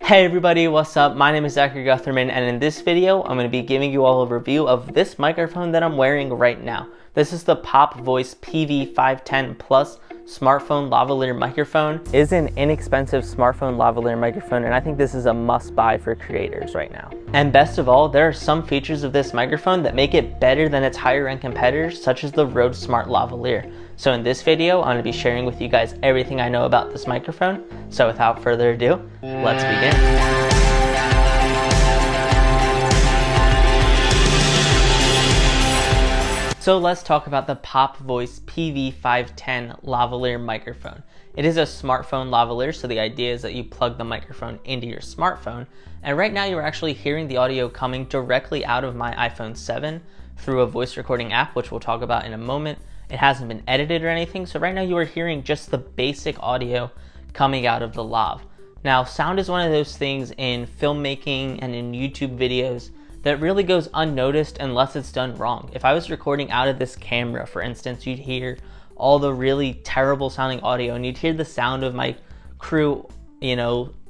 Hey everybody, what's up? My name is Zachary Gutherman, and in this video, I'm going to be giving you all a review of this microphone that I'm wearing right now. This is the Pop Voice PV510 Plus smartphone lavaliere microphone. It is an inexpensive smartphone lavaliere microphone, and I think this is a must-buy for creators right now. And best of all, there are some features of this microphone that make it better than its higher-end competitors, such as the Rode Smart Lavaliere. So in this video, I'm going to be sharing with you guys everything I know about this microphone. So without further ado, let's begin. So let's talk about the Pop Voice PV510 lavaliere microphone. It is a smartphone lavaliere, so the idea is that you plug the microphone into your smartphone. And right now you're actually hearing the audio coming directly out of my iPhone 7 through a voice recording app, which we'll talk about in a moment. It hasn't been edited or anything, so right now you are hearing just the basic audio coming out of the lav. Now, sound is one of those things in filmmaking and in YouTube videos that really goes unnoticed unless it's done wrong. If I was recording out of this camera, for instance, you'd hear all the really terrible sounding audio, and you'd hear the sound of my crew,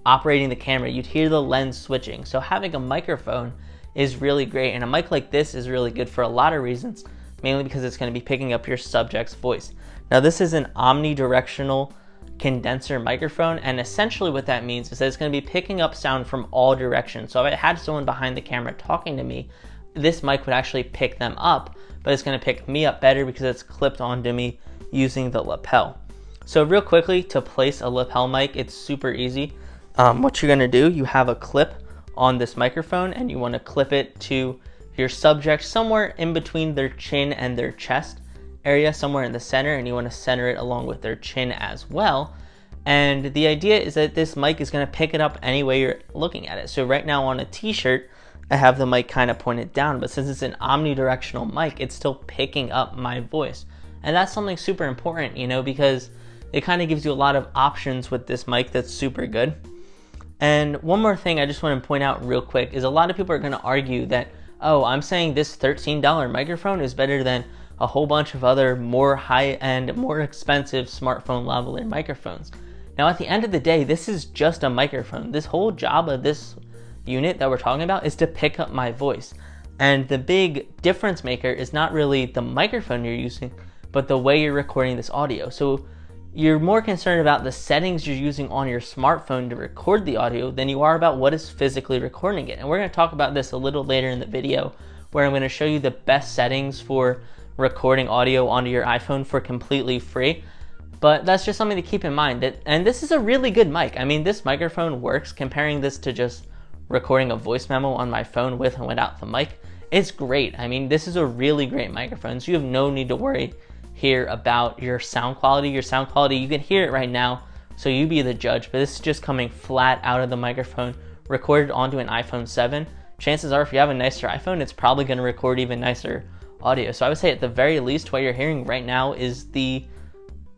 operating the camera. You'd hear the lens switching. So having a microphone is really great, and a mic like this is really good for a lot of reasons, mainly because it's going to be picking up your subject's voice. Now, this is an omnidirectional condenser microphone, and essentially what that means is that it's going to be picking up sound from all directions. So if I had someone behind the camera talking to me, this mic would actually pick them up, but it's going to pick me up better because it's clipped onto me using the lapel. So real quickly, to place a lapel mic, it's super easy. What you're going to do, you have a clip on this microphone and you want to clip it to your subject somewhere in between their chin and their chest area, somewhere in the center, and you want to center it along with their chin as well. And the idea is that this mic is going to pick it up any way you're looking at it. So right now on a t-shirt, I have the mic kind of pointed down, but since it's an omnidirectional mic, it's still picking up my voice. And that's something super important, because it kind of gives you a lot of options with this mic that's super good. And one more thing I just want to point out real quick is a lot of people are going to argue that, oh, I'm saying this $13 microphone is better than a whole bunch of other more high-end, more expensive smartphone lavaliere microphones. Now, at the end of the day, this is just a microphone. This whole job of this unit that we're talking about is to pick up my voice. And the big difference maker is not really the microphone you're using, but the way you're recording this audio. So you're more concerned about the settings you're using on your smartphone to record the audio than you are about what is physically recording it. And we're going to talk about this a little later in the video, where I'm going to show you the best settings for recording audio onto your iPhone for completely free. But that's just something to keep in mind. And this is a really good mic. I mean, this microphone works. Comparing this to just recording a voice memo on my phone with and without the mic, it's great. I mean, this is a really great microphone, so you have no need to worry here about your sound quality. Your sound quality, you can hear it right now, so you be the judge, but this is just coming flat out of the microphone, recorded onto an iPhone 7. Chances are, if you have a nicer iPhone, it's probably going to record even nicer audio. So I would say at the very least, what you're hearing right now is the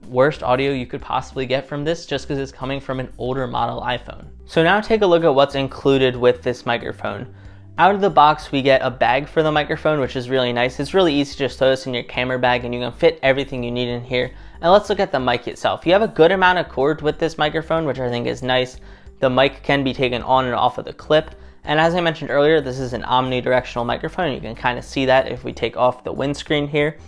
worst audio you could possibly get from this, just because it's coming from an older model iPhone. So now take a look at what's included with this microphone. Out of the box, we get a bag for the microphone, which is really nice. It's really easy to just throw this in your camera bag and you can fit everything you need in here. And let's look at the mic itself. You have a good amount of cord with this microphone, which I think is nice. The mic can be taken on and off of the clip. And as I mentioned earlier, this is an omnidirectional microphone. You can kind of see that if we take off the windscreen here.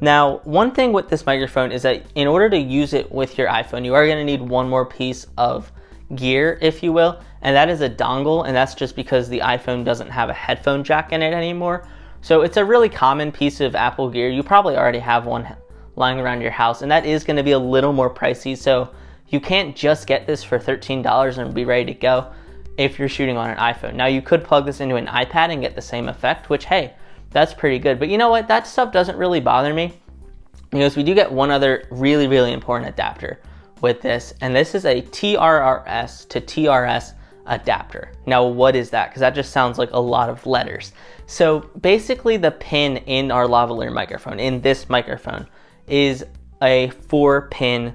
Now, one thing with this microphone is that in order to use it with your iPhone, you are going to need one more piece of gear, if you will, and that is a dongle, and that's just because the iPhone doesn't have a headphone jack in it anymore. So it's a really common piece of Apple gear. You probably already have one lying around your house, and that is going to be a little more pricey. So you can't just get this for $13 and be ready to go if you're shooting on an iPhone. Now, you could plug this into an iPad and get the same effect, which, hey, that's pretty good. But you know what? That stuff doesn't really bother me, because we do get one other really, really important adapter with this, and this is a TRRS to TRS adapter. Now, what is that? Because that just sounds like a lot of letters. So basically, the pin in our lavaliere microphone, in this microphone, is a 4-pin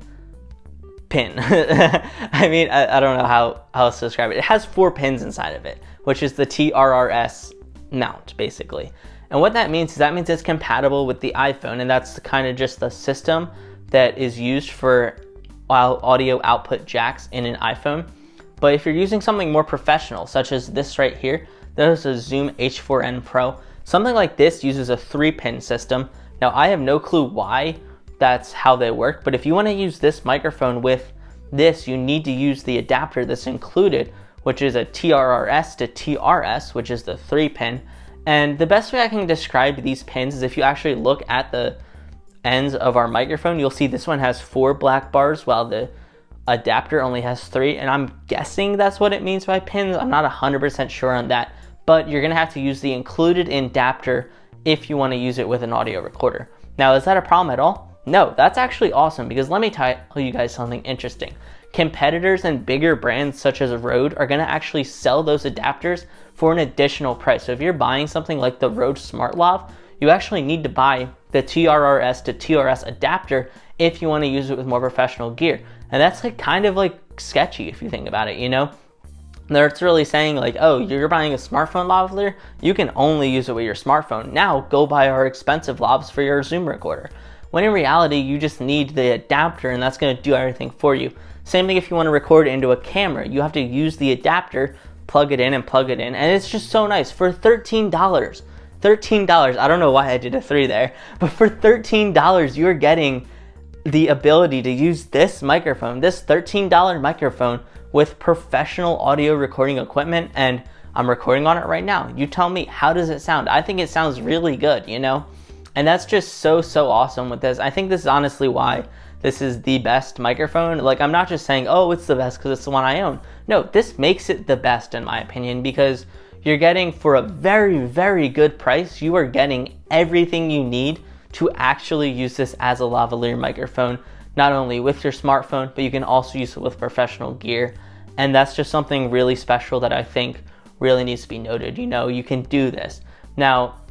pin. I mean, I don't know how else to describe it. It has 4 pins inside of it, which is the TRRS mount, basically. And what that means is it's compatible with the iPhone, and that's kind of just the system that is used for audio output jacks in an iPhone. But if you're using something more professional, such as this right here, there's a Zoom H4n Pro. Something like this uses a 3-pin system. Now, I have no clue why that's how they work, but if you want to use this microphone with this, you need to use the adapter that's included, which is a TRRS to TRS, which is the 3-pin. And the best way I can describe these pins is if you actually look at the ends of our microphone, you'll see this one has 4 black bars while the adapter only has 3, and I'm guessing that's what it means by pins. I'm not 100% sure on that, but you're gonna have to use the included adapter if you wanna use it with an audio recorder. Now, is that a problem at all? No, that's actually awesome, because let me tell you guys something interesting. Competitors and bigger brands such as Rode are gonna actually sell those adapters for an additional price. So if you're buying something like the Rode Smart Lav, you actually need to buy the TRRS to TRS adapter if you wanna use it with more professional gear. And that's like kind of like sketchy if you think about it, you know? It's really saying like, oh, you're buying a smartphone lavalier, you can only use it with your smartphone. Now go buy our expensive lavs for your Zoom recorder. When in reality, you just need the adapter and that's gonna do everything for you. Same thing if you wanna record into a camera, you have to use the adapter, plug it in, and it's just so nice. For $13, I don't know why I did a 3 there, but for $13, you're getting the ability to use this microphone, this $13 microphone with professional audio recording equipment, and I'm recording on it right now. You tell me, how does it sound? I think it sounds really good, you know? And that's just so awesome with this. I think this is honestly why this is the best microphone. Like, I'm not just saying, oh, it's the best because it's the one I own. No, this makes it the best in my opinion, because you're getting, for a very good price, you are getting everything you need to actually use this as a lavalier microphone, not only with your smartphone, but you can also use it with professional gear. And that's just something really special that I think really needs to be noted. You know, you can do this. Now,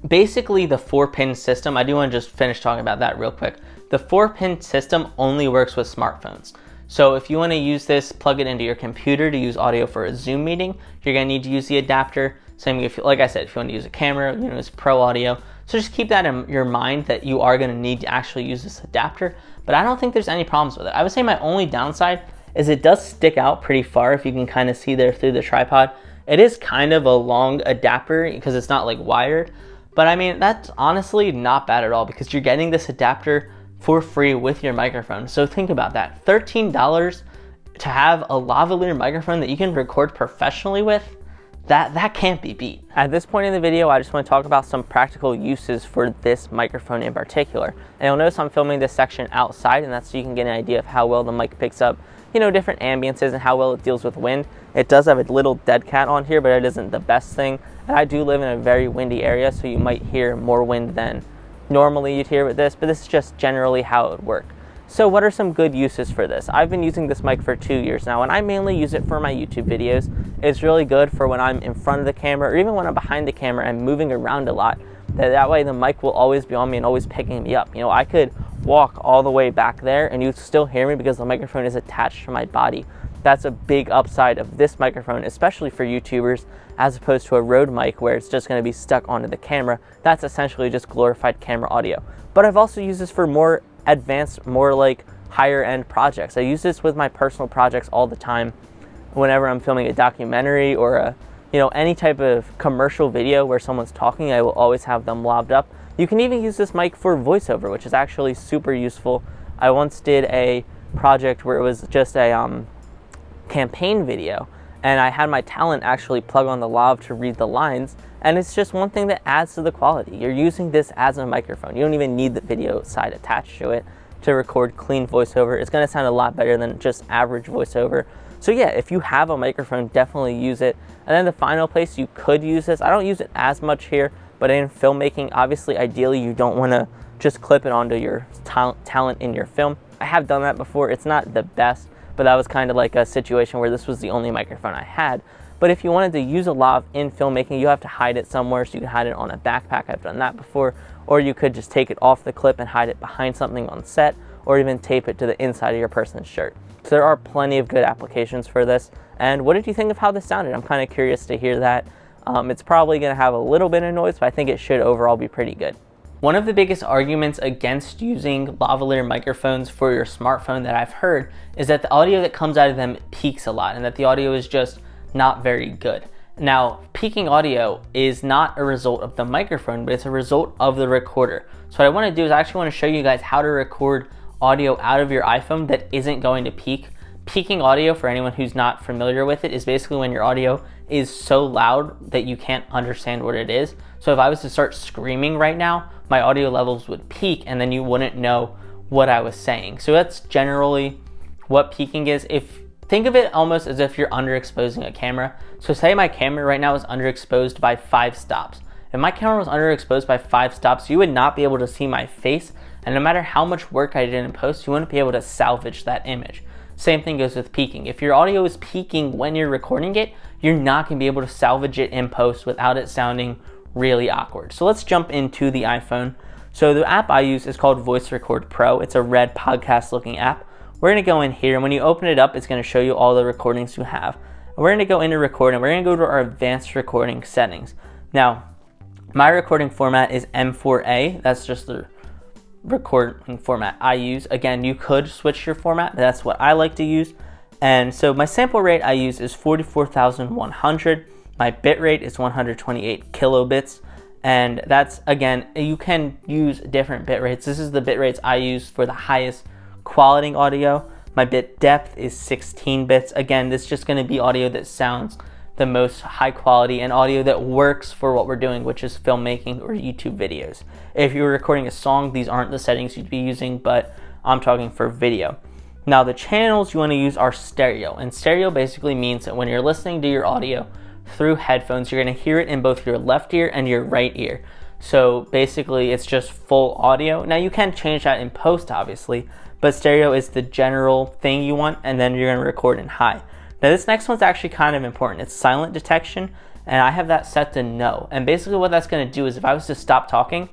basically the 4-pin system, I do want to just finish talking about that real quick. The 4-pin system only works with smartphones. So if you want to use this, plug it into your computer to use audio for a Zoom meeting, you're going to need to use the adapter. Same if, like I said, if you want to use a camera, you know, it's pro audio. So just keep that in your mind that you are going to need to actually use this adapter. But I don't think there's any problems with it. I would say my only downside is it does stick out pretty far, if you can kind of see there through the tripod. It is kind of a long adapter because it's not like wired. But I mean, that's honestly not bad at all, because you're getting this adapter for free with your microphone. So think about that. $13 to have a lavalier microphone that you can record professionally with, that can't be beat. At this point in the video, I just want to talk about some practical uses for this microphone in particular. And you'll notice I'm filming this section outside, and that's so you can get an idea of how well the mic picks up, you know, different ambiances and how well it deals with wind. It does have a little dead cat on here, but it isn't the best thing. And I do live in a very windy area, so you might hear more wind than normally you'd hear with this, but this is just generally how it would work. So what are some good uses for this? I've been using this mic for 2 years now, and I mainly use it for my YouTube videos. It's really good for when I'm in front of the camera, or even when I'm behind the camera and moving around a lot. That way the mic will always be on me and always picking me up. You know, I could walk all the way back there and you'd still hear me because the microphone is attached to my body. That's a big upside of this microphone, especially for YouTubers, as opposed to a Rode mic where it's just going to be stuck onto the camera. That's essentially just glorified camera audio. But I've also used this for more advanced, more like higher end projects. I use this with my personal projects all the time. Whenever I'm filming a documentary or a, you know, any type of commercial video where someone's talking, I will always have them laved up. You can even use this mic for voiceover, which is actually super useful. I once did a project where it was just a campaign video, and I had my talent actually plug on the lav to read the lines, and it's just one thing that adds to the quality. You're using this as a microphone. You don't even need the video side attached to it to record clean voiceover. It's going to sound a lot better than just average voiceover. So yeah, if you have a microphone, definitely use it. And then the final place you could use this, I don't use it as much here, but in filmmaking, obviously, ideally, you don't want to just clip it onto your talent in your film. I have done that before. It's not the best, but that was kind of like a situation where this was the only microphone I had. But if you wanted to use a lav in filmmaking, you have to hide it somewhere, so you can hide it on a backpack. I've done that before. Or you could just take it off the clip and hide it behind something on set, or even tape it to the inside of your person's shirt. So there are plenty of good applications for this. And what did you think of how this sounded? I'm kind of curious to hear that. It's probably going to have a little bit of noise, but I think it should overall be pretty good. One of the biggest arguments against using lavaliere microphones for your smartphone that I've heard is that the audio that comes out of them peaks a lot and that the audio is just not very good. Now, peaking audio is not a result of the microphone, but it's a result of the recorder. So what I want to do is I actually want to show you guys how to record audio out of your iPhone that isn't going to peak. Peaking audio, for anyone who's not familiar with it, is basically when your audio is so loud that you can't understand what it is. So if I was to start screaming right now, my audio levels would peak and then you wouldn't know what I was saying. So that's generally what peaking is. Think of it almost as if you're underexposing a camera. So say my camera right now is underexposed by 5 stops. If my camera was underexposed by 5 stops, you would not be able to see my face. And no matter how much work I did in post, you wouldn't be able to salvage that image. Same thing goes with peaking. If your audio is peaking when you're recording it, you're not going to be able to salvage it in post without it sounding really awkward. So let's jump into the iPhone. So the app I use is called Voice Record Pro. It's a red podcast looking app. We're going to go in here, and when you open it up, it's going to show you all the recordings you have. And we're going to go into record, and we're going to go to our advanced recording settings. Now, my recording format is M4A. That's just the recording format I use. Again, you could switch your format, but that's what I like to use. And so my sample rate I use is 44,100. My bit rate is 128 kilobits. And that's, again, you can use different bit rates. This is the bit rates I use for the highest quality audio. My bit depth is 16 bits. Again, this is just going to be audio that sounds the most high quality and audio that works for what we're doing, which is filmmaking or YouTube videos. If you're recording a song, these aren't the settings you'd be using, but I'm talking for video. Now, the channels you want to use are stereo, and stereo basically means that when you're listening to your audio through headphones, you're going to hear it in both your left ear and your right ear. So basically, it's just full audio. Now, you can change that in post, obviously, but stereo is the general thing you want, and then you're going to record in high. Now, this next one's actually kind of important. It's silent detection, and I have that set to no. And basically what that's going to do is if I was to stop talking,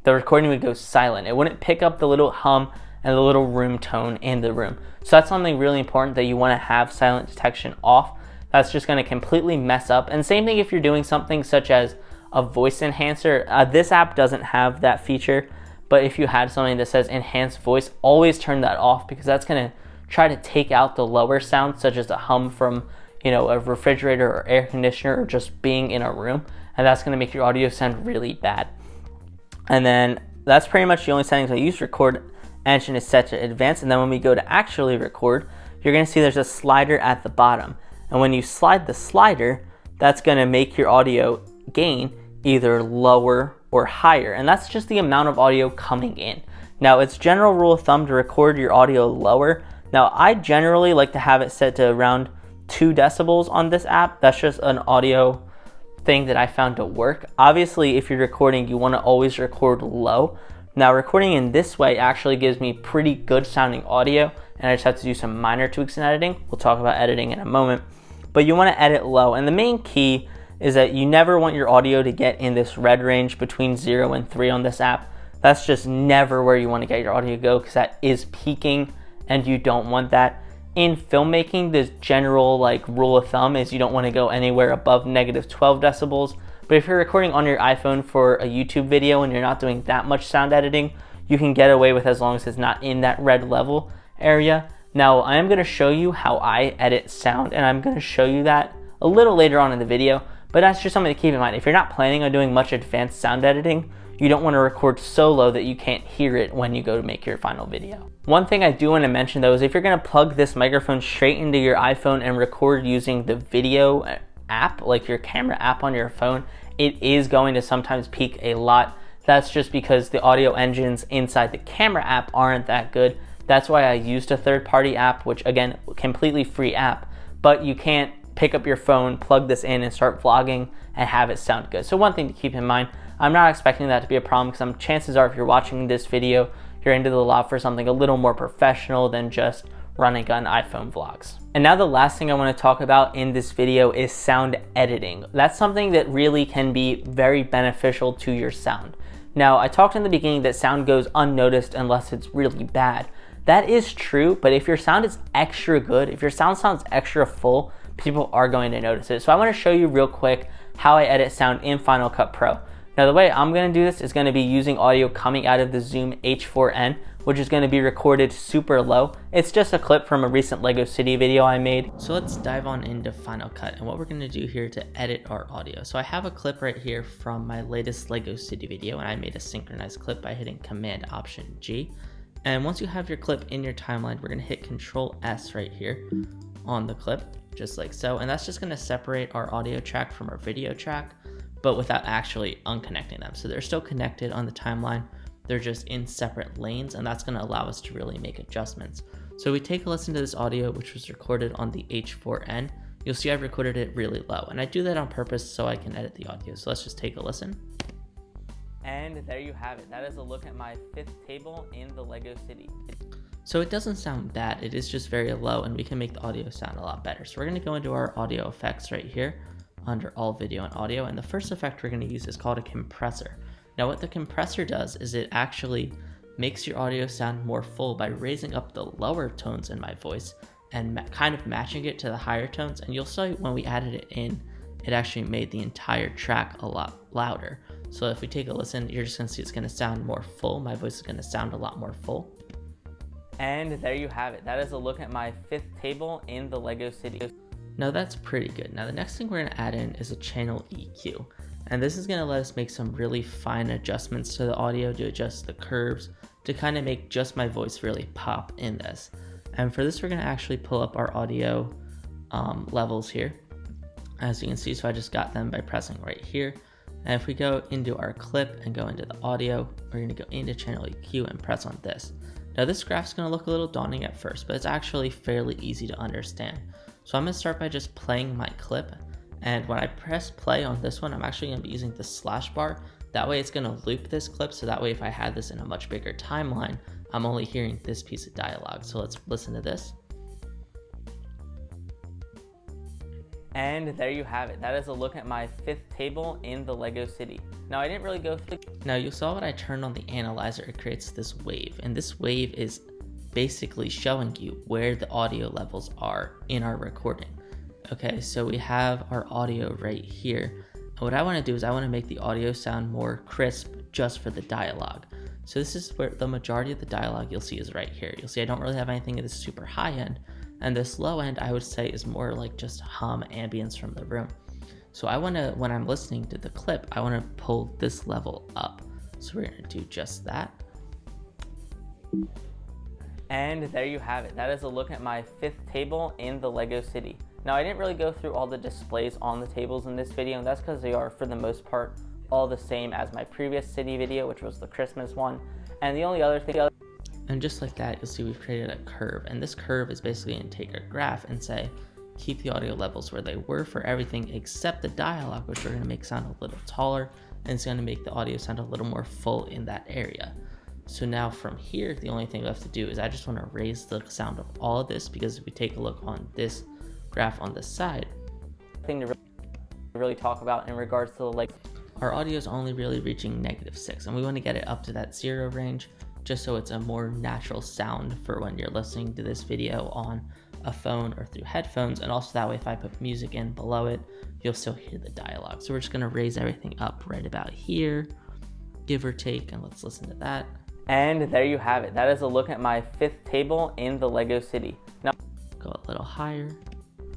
the recording would go silent. It wouldn't pick up the little hum and the little room tone in the room. So that's something really important, that you want to have silent detection off. That's just going to completely mess up. And same thing if you're doing something such as a voice enhancer. This app doesn't have that feature, but if you had something that says enhanced voice, always turn that off, because that's going to try to take out the lower sounds, such as a hum from, a refrigerator or air conditioner, or just being in a room, and that's going to make your audio sound really bad. And then that's pretty much the only settings I use. Record engine is set to advanced, and then when we go to actually record, you're going to see there's a slider at the bottom. And when you slide the slider, that's going to make your audio gain either lower or higher. And that's just the amount of audio coming in. Now, it's general rule of thumb to record your audio lower. Now, I generally like to have it set to around 2 decibels on this app. That's just an audio thing that I found to work. Obviously, if you're recording, you want to always record low. Now, recording in this way actually gives me pretty good sounding audio, and I just have to do some minor tweaks in editing. We'll talk about editing in a moment. But you want to edit low, and the main key is that you never want your audio to get in this red range between 0 and 3 on this app. That's just never where you want to get your audio to go, because that is peaking, and you don't want that. In filmmaking, the general rule of thumb is you don't want to go anywhere above negative 12 decibels. But if you're recording on your iPhone for a YouTube video and you're not doing that much sound editing, you can get away with as long as it's not in that red level area. Now, I am going to show you how I edit sound, and I'm going to show you that a little later on in the video, but that's just something to keep in mind. If you're not planning on doing much advanced sound editing, you don't want to record so low that you can't hear it when you go to make your final video. One thing I do want to mention though is if you're going to plug this microphone straight into your iPhone and record using the video app, like your camera app on your phone, it is going to sometimes peak a lot. That's just because the audio engines inside the camera app aren't that good. That's why I used a third-party app, which again, completely free app, but you can't pick up your phone, plug this in and start vlogging and have it sound good. So one thing to keep in mind, I'm not expecting that to be a problem, because chances are if you're watching this video, you're into the LAV for something a little more professional than just running on iPhone vlogs. And now the last thing I want to talk about in this video is sound editing. That's something that really can be very beneficial to your sound. Now, I talked in the beginning that sound goes unnoticed unless it's really bad. That is true, but if your sound is extra good, if your sound sounds extra full, people are going to notice it. So I want to show you real quick how I edit sound in Final Cut Pro. Now the way I'm going to do this is going to be using audio coming out of the Zoom H4n, which is going to be recorded super low. It's just a clip from a recent LEGO City video I made. So let's dive on into Final Cut and what we're going to do here to edit our audio. So I have a clip right here from my latest LEGO City video, and I made a synchronized clip by hitting Command Option G. And once you have your clip in your timeline, we're going to hit Control S right here on the clip, just like so. And that's just going to separate our audio track from our video track, but without actually unconnecting them. So they're still connected on the timeline. They're just in separate lanes, and that's going to allow us to really make adjustments. So we take a listen to this audio, which was recorded on the H4n. You'll see I've recorded it really low, and I do that on purpose so I can edit the audio. So let's just take a listen. And there you have it. That is a look at my 5th table in the LEGO City. So it doesn't sound bad. It is just very low, and we can make the audio sound a lot better. So we're going to go into our audio effects right here under all video and audio, and the first effect we're going to use is called a compressor. Now what the compressor does is it actually makes your audio sound more full by raising up the lower tones in my voice and kind of matching it to the higher tones. And you'll see when we added it in, it actually made the entire track a lot louder. So if we take a listen, you're just going to see it's going to sound more full. My voice is going to sound a lot more full. And there you have it. That is a look at my 5th table in the LEGO City. Now that's pretty good. Now the next thing we're going to add in is a channel EQ. And this is going to let us make some really fine adjustments to the audio to adjust the curves to kind of make just my voice really pop in this. And for this, we're going to actually pull up our audio levels here. As you can see, so I just got them by pressing right here. And if we go into our clip and go into the audio, we're going to go into channel EQ and press on this. Now this graph is going to look a little daunting at first, but it's actually fairly easy to understand. So I'm going to start by just playing my clip. And when I press play on this one, I'm actually going to be using the slash bar. That way it's going to loop this clip. So that way if I had this in a much bigger timeline, I'm only hearing this piece of dialogue. So let's listen to this. And there you have it. That is a look at my 5th table in the LEGO City. Now I didn't really go through. Now you saw when I turned on the analyzer, it creates this wave. And this wave is basically showing you where the audio levels are in our recording. Okay, so we have our audio right here. And what I want to do is I want to make the audio sound more crisp just for the dialogue. So this is where the majority of the dialogue you'll see is right here. You'll see I don't really have anything at this super high end. And this low end I would say is more like just hum ambience from the room. So I want to, when I'm listening to the clip, I want to pull this level up. So we're going to do just that. And there you have it. That is a look at my 5th table in the LEGO City. Now I didn't really go through all the displays on the tables in this video, and that's because they are for the most part all the same as my previous city video, which was the Christmas one. And the only other thing, and just like that, you'll see we've created a curve, and this curve is basically going to take a graph and say keep the audio levels where they were for everything except the dialogue, which we're going to make sound a little taller, and it's going to make the audio sound a little more full in that area. So now from here, the only thing we have to do is I just want to raise the sound of all of this, because if we take a look on this graph on the side, thing to really talk about in regards to the our audio is only really reaching -6, and we want to get it up to that 0 range just so it's a more natural sound for when you're listening to this video on a phone or through headphones. And also that way if I put music in below it, you'll still hear the dialogue. So we're just going to raise everything up right about here, give or take, and let's listen to that. And there you have it. That is a look at my 5th table in the LEGO City. Now go a little higher.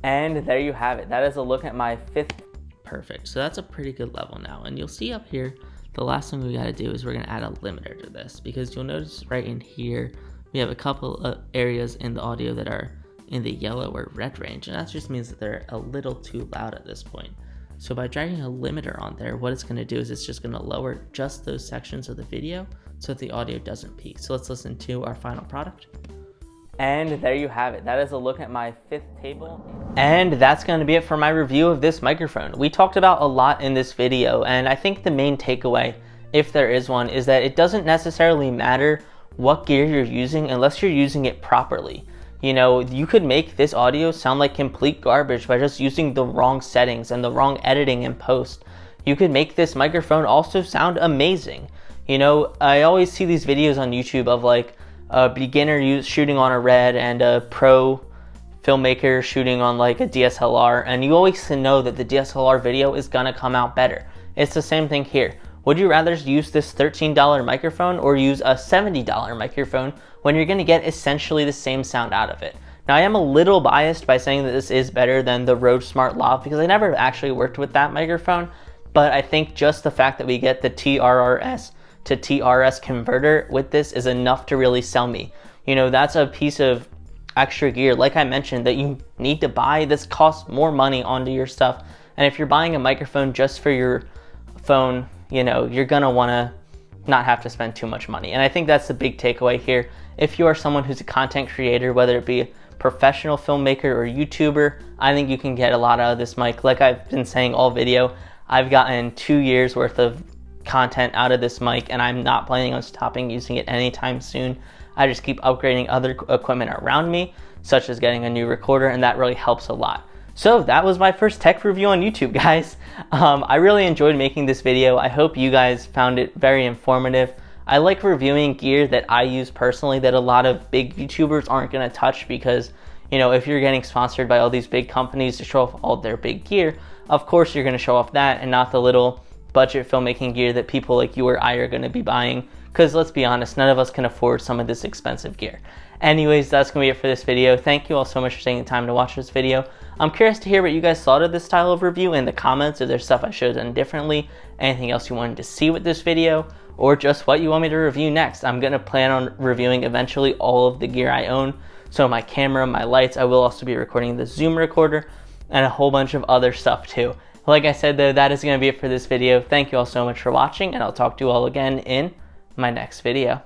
And there you have it. That is a look at my 5th. Perfect. So that's a pretty good level now. And you'll see up here, the last thing we got to do is we're going to add a limiter to this, because you'll notice right in here, we have a couple of areas in the audio that are in the yellow or red range. And that just means that they're a little too loud at this point. So by dragging a limiter on there, what it's going to do is it's just going to lower just those sections of the video so that the audio doesn't peak. So let's listen to our final product. And there you have it. That is a look at my 5th table. And that's going to be it for my review of this microphone. We talked about a lot in this video, and I think the main takeaway, if there is one, is that it doesn't necessarily matter what gear you're using unless you're using it properly. You know, you could make this audio sound like complete garbage by just using the wrong settings and the wrong editing in post. You could make this microphone also sound amazing. You know, I always see these videos on YouTube of like a beginner shooting on a Red and a pro filmmaker shooting on like a DSLR, and you always know that the DSLR video is gonna come out better. It's the same thing here. Would you rather use this $13 microphone or use a $70 microphone when you're going to get essentially the same sound out of it? Now, I am a little biased by saying that this is better than the Rode Smart Lav because I never actually worked with that microphone, but I think just the fact that we get the TRRS to TRS converter with this is enough to really sell me. You know, that's a piece of extra gear, like I mentioned, that you need to buy. This costs more money onto your stuff. And if you're buying a microphone just for your phone, you know, you're gonna wanna not have to spend too much money. And I think that's the big takeaway here. If you are someone who's a content creator, whether it be a professional filmmaker or YouTuber, I think you can get a lot out of this mic. Like I've been saying all video, I've gotten 2 years worth of content out of this mic, and I'm not planning on stopping using it anytime soon. I just keep upgrading other equipment around me, such as getting a new recorder, and that really helps a lot. So that was my first tech review on YouTube, guys. I really enjoyed making this video. I hope you guys found it very informative. I like reviewing gear that I use personally that a lot of big YouTubers aren't gonna touch because, you know, if you're getting sponsored by all these big companies to show off all their big gear, of course you're gonna show off that and not the little budget filmmaking gear that people like you or I are gonna be buying. Because let's be honest, none of us can afford some of this expensive gear. Anyways, that's gonna be it for this video. Thank you all so much for taking the time to watch this video. I'm curious to hear what you guys thought of this style of review in the comments. If there's stuff I should have done differently, anything else you wanted to see with this video, or just what you want me to review next. I'm gonna plan on reviewing eventually all of the gear I own. So my camera, my lights, I will also be recording the Zoom recorder and a whole bunch of other stuff too. Like I said though, that is gonna be it for this video. Thank you all so much for watching, and I'll talk to you all again in my next video.